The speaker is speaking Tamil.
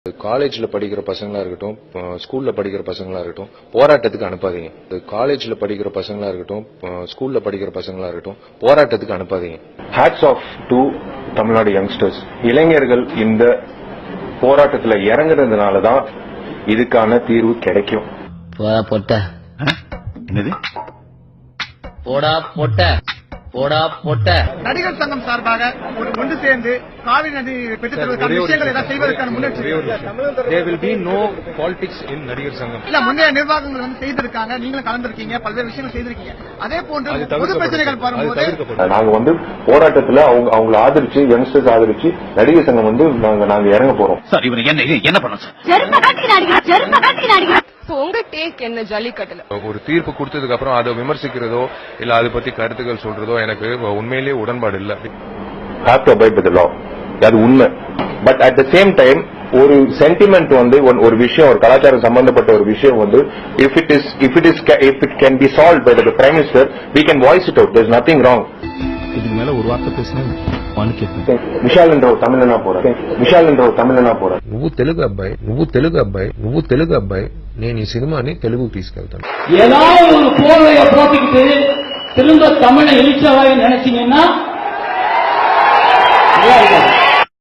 காலேஜ்ல படிக்கிற பசங்களா இருக்கட்டும், ஸ்கூல்ல படிக்கிற பசங்களா இருக்கட்டும், போராட்டத்துக்கு அனுப்பாதீங்க. காலேஜ்ல படிக்கிற பசங்களா இருக்கட்டும், ஸ்கூல்ல படிக்கிற பசங்களா இருக்கட்டும், போராட்டத்துக்கு அனுப்பாதீங்க. Hats off to Tamil Nadu youngsters. இளைஞர்கள் இந்த போராட்டத்துல இறங்குறதுனால தான் இதுக்கான தீர்வு கிடைக்கும். என்னது போடா பொட்ட போடா பொட்ட. நடிகர் சங்கம் சார்பாக ஒன்று சேர்ந்து காவிரி நதி பெற்றுத்தருவதற்கான விஷயங்களை ஏதாவது செய்வதற்கான முன்னெச்சரிக்கை இல்ல முந்தைய நிர்வாகங்கள் வந்து செய்திருக்காங்க, நீங்களும் கலந்திருக்கீங்க, பல்வேறு விஷயங்கள் செய்திருக்கீங்க. அதே போன்று பொது பிரச்சனைகள் வரும்போது நாங்க வந்து போராட்டத்துல அவங்களை ஆதரிச்சு யங்ஸ்டர்ஸ் ஆதரிச்சு நடிகர் சங்கம் வந்து நாங்க இறங்க போறோம். சார் இவரு என்ன பண்ணணும் சார்? உங்க டேக் என்ன ஜல்லிக்கட்டுல? ஒரு தீர்ப்பு கொடுத்ததுக்கு அப்புறம் அதை விமர்சிக்கிறதோ இல்ல அதை பத்தி கருத்துக்கள் சொல்றதோ எனக்கு உண்மையிலேயே உடன்பாடு இல்ல. Have to abide by the law. அது உண்மை. But at the same time ஒரு சென்டிமெண்ட் வந்து ஒரு விஷயம், ஒரு கலாச்சாரம் சம்பந்தப்பட்ட ஒரு விஷயம் வந்து if it can be solved by the prime minister, we can voice it out. There's nothing wrong. இதுக்கு மேல ஒரு வார்த்தை பேசினா விஷால் என்ற ஒரு தமிழனா போறேன். నువ్వు తెలుగు అబ్బాయి నేను ఈ సినిమాని తెలుగు తీసుకెళ్తాను. ஏதாவது ஒரு போர்வையை போட்டுக்கிட்டு திரும்ப தமிழை இழிச்சவாய் நினைச்சீங்கன்னா